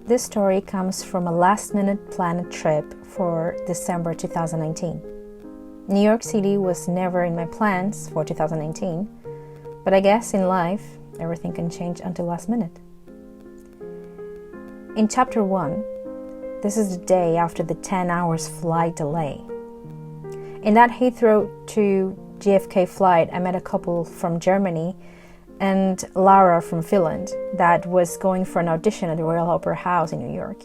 This story comes from a last-minute planned trip for December 2019. New York City was never in my plans for 2019, but I guess in life, everything can change until last minute. In Chapter 1, this is the day after the 10 hours flight delay. In that Heathrow to JFK flight, I met a couple from Germany and Lara from Finland that was going for an audition at the Royal Opera House in New York.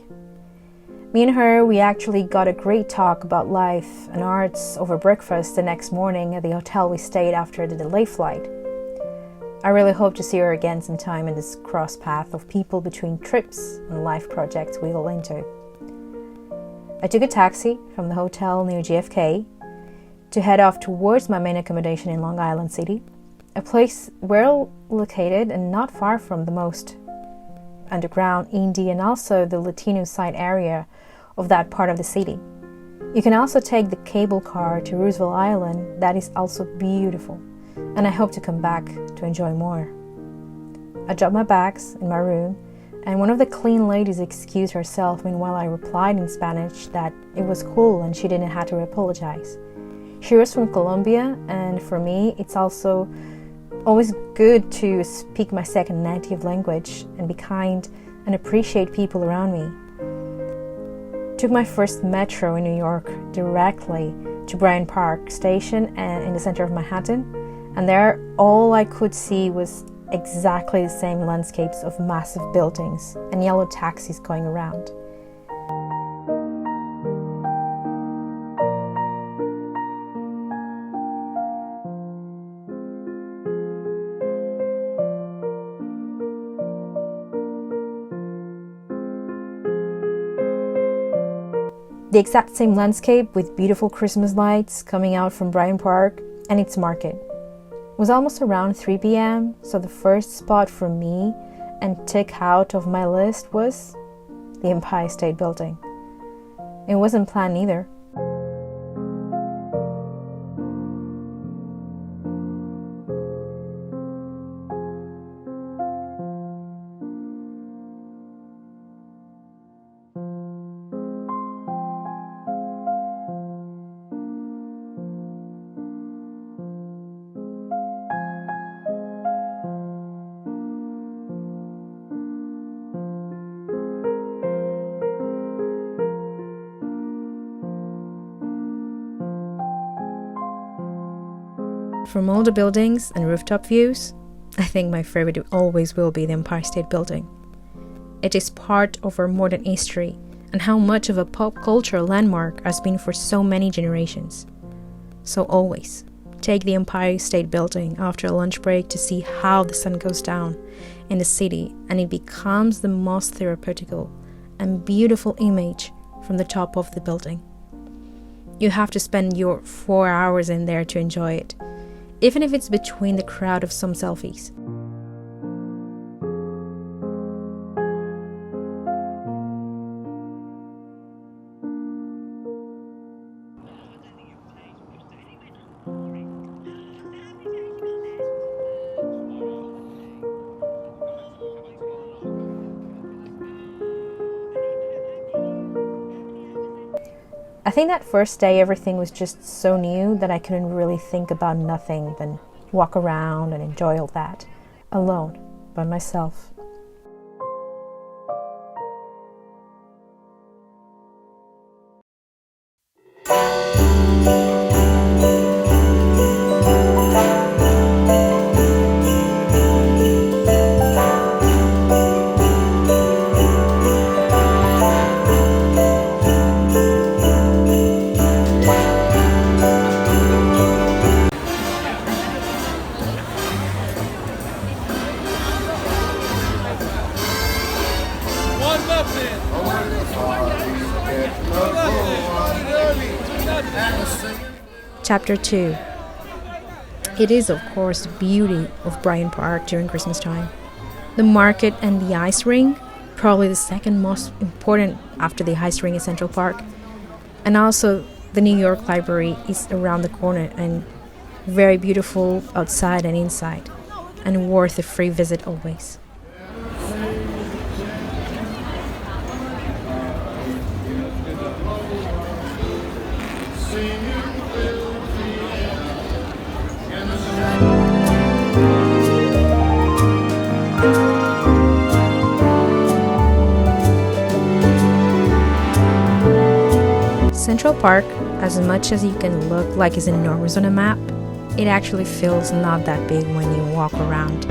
Me and her, we actually got a great talk about life and arts over breakfast the next morning at the hotel we stayed after the delayed flight. I really hope to see her again sometime in this cross path of people between trips and life projects we all into. I took a taxi from the hotel near JFK to head off towards my main accommodation in Long Island City, a place well located and not far from the most underground, indie, and also the Latino side area of that part of the city. You can also take the cable car to Roosevelt Island, that is also beautiful, and I hope to come back to enjoy more. I dropped my bags in my room, and one of the clean ladies excused herself meanwhile I replied in Spanish that it was cool and she didn't have to apologize. She was from Colombia, and for me it's also always good to speak my second native language and be kind and appreciate people around me. Took my first metro in New York directly to Bryant Park Station and in the center of Manhattan, and there all I could see was exactly the same landscapes of massive buildings and yellow taxis going around. The exact same landscape with beautiful Christmas lights coming out from Bryant Park and its market. It was almost around 3 p.m, so the first spot for me and tick out of my list was the Empire State Building. It wasn't planned either. From all the buildings and rooftop views, I think my favorite always will be the Empire State Building. It is part of our modern history and how much of a pop culture landmark has been for so many generations. So always take the Empire State Building after a lunch break to see how the sun goes down in the city, and it becomes the most therapeutical and beautiful image from the top of the building. You have to spend your 4 hours in there to enjoy it, even if it's between the crowd of some selfies. I think that first day everything was just so new that I couldn't really think about nothing than walk around and enjoy all that, alone, by myself. Chapter 2. It is, of course, the beauty of Bryant Park during Christmas time. The market and the ice rink, probably the second most important after the ice rink in Central Park. And also, the New York Library is around the corner and very beautiful outside and inside, and worth a free visit always. Central Park, as much as you can look like it's enormous on a map, it actually feels not that big when you walk around.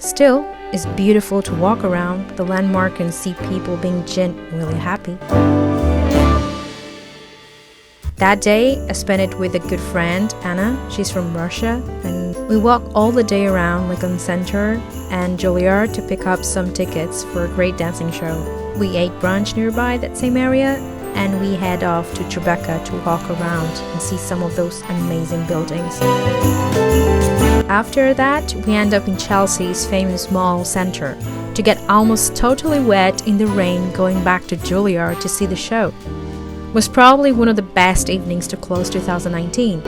Still, it's beautiful to walk around the landmark and see people being genuinely happy. That day, I spent it with a good friend, Anna. She's from Russia, and we walked all the day around Lincoln Center and Juilliard to pick up some tickets for a great dancing show. We ate brunch nearby that same area, and we head off to Tribeca to walk around and see some of those amazing buildings. After that, we end up in Chelsea's famous mall center to get almost totally wet in the rain going back to Juilliard to see the show. It was probably one of the best evenings to close 2019.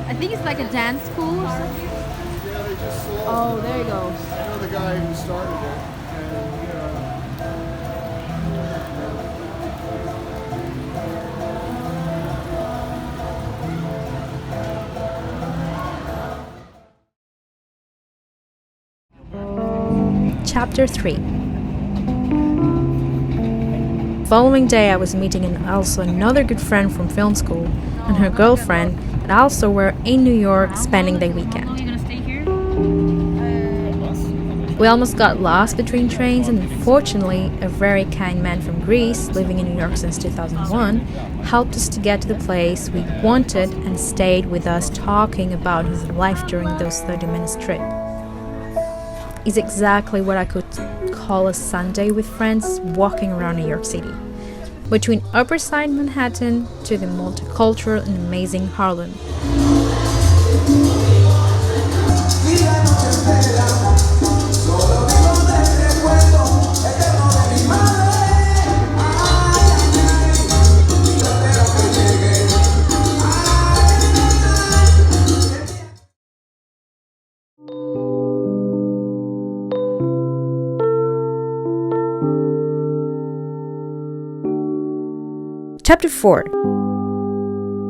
I think it's like a dance school or something. Yeah, they just sold. Oh, there he goes. I know the guy who started it. Chapter 3. Following day, I was meeting also another good friend from film school and her girlfriend that also were in New York spending their weekend. Are you gonna stay here? We almost got lost between trains, and unfortunately, a very kind man from Greece, living in New York since 2001, helped us to get to the place we wanted and stayed with us talking about his life during those 30 minutes trip. It's exactly what I could call a Sunday with friends walking around New York City, between Upper Side Manhattan to the multicultural and amazing Harlem. Chapter 4.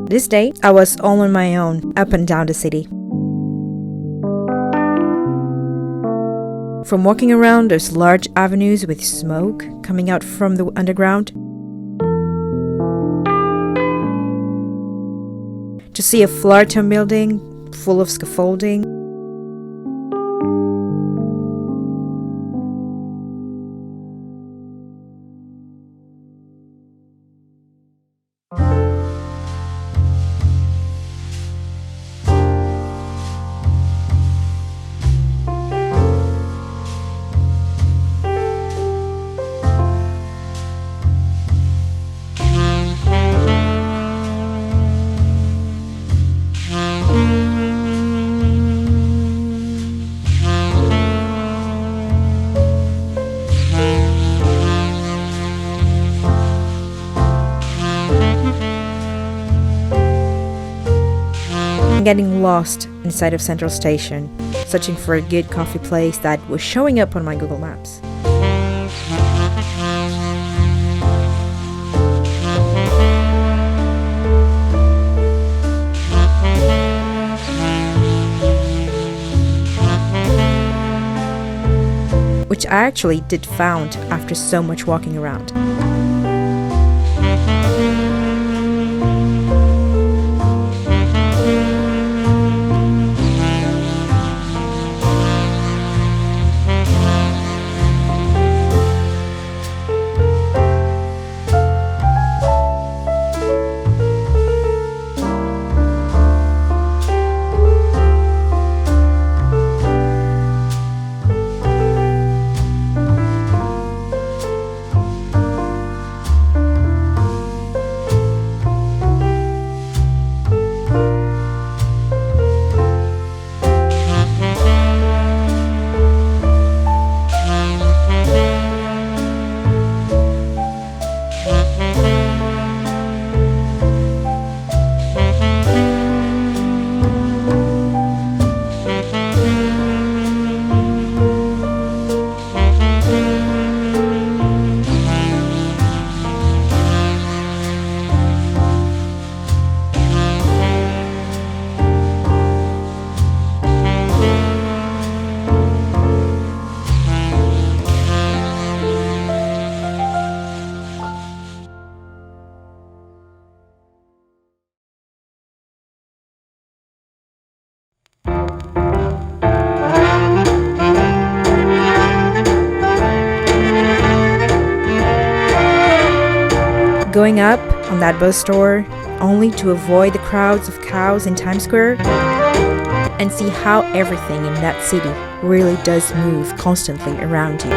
This day, I was all on my own, up and down the city. From walking around those large avenues with smoke coming out from the underground, to see a Fullerton building full of scaffolding, getting lost inside of Central Station, searching for a good coffee place that was showing up on my Google Maps. Which I actually did found after so much walking around. Going up on that bus tour only to avoid the crowds of cows in Times Square and see how everything in that city really does move constantly around you.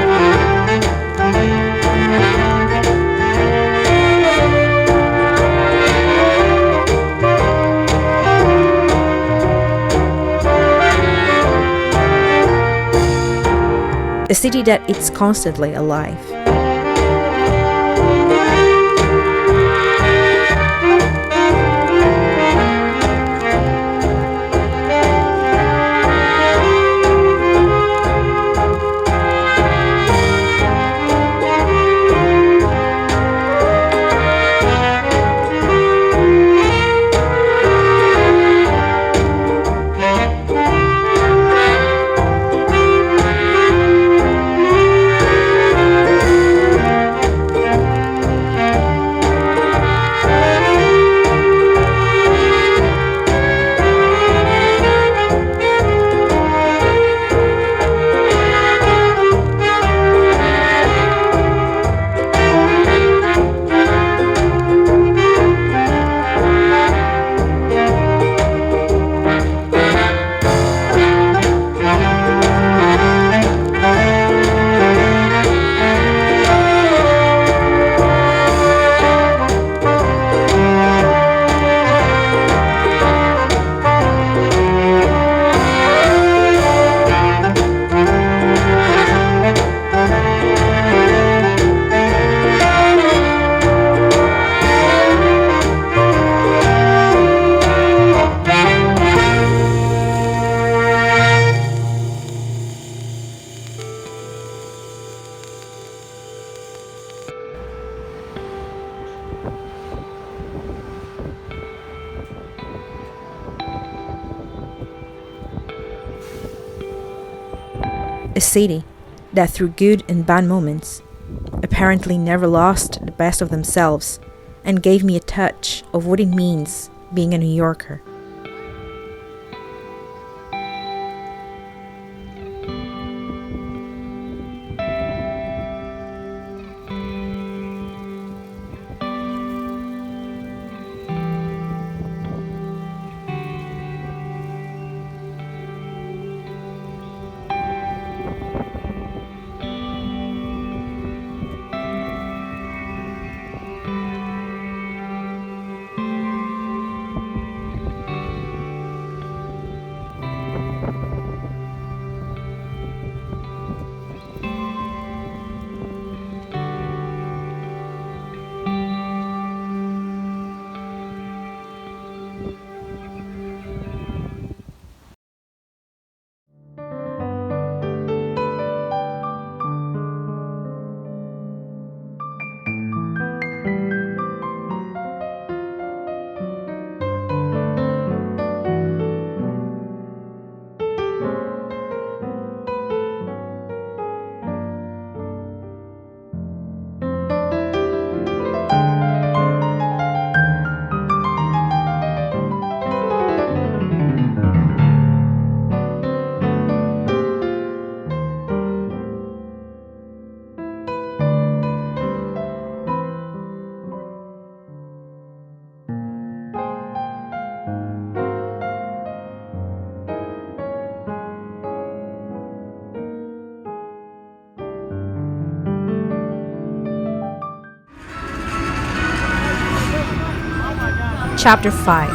A city that it's constantly alive. A city that through good and bad moments apparently never lost the best of themselves and gave me a touch of what it means being a New Yorker. Chapter 5.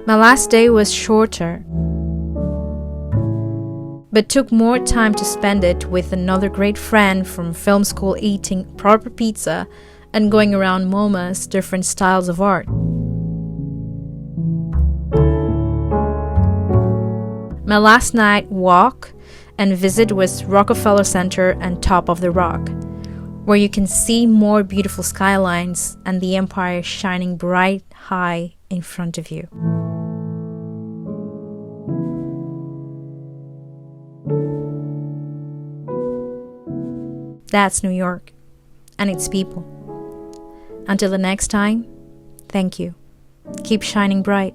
My last day was shorter, but took more time to spend it with another great friend from film school, eating proper pizza and going around MoMA's different styles of art. My last night walk and visit was Rockefeller Center and Top of the Rock, where you can see more beautiful skylines and the Empire shining bright high in front of you. That's New York and its people. Until the next time, thank you. Keep shining bright.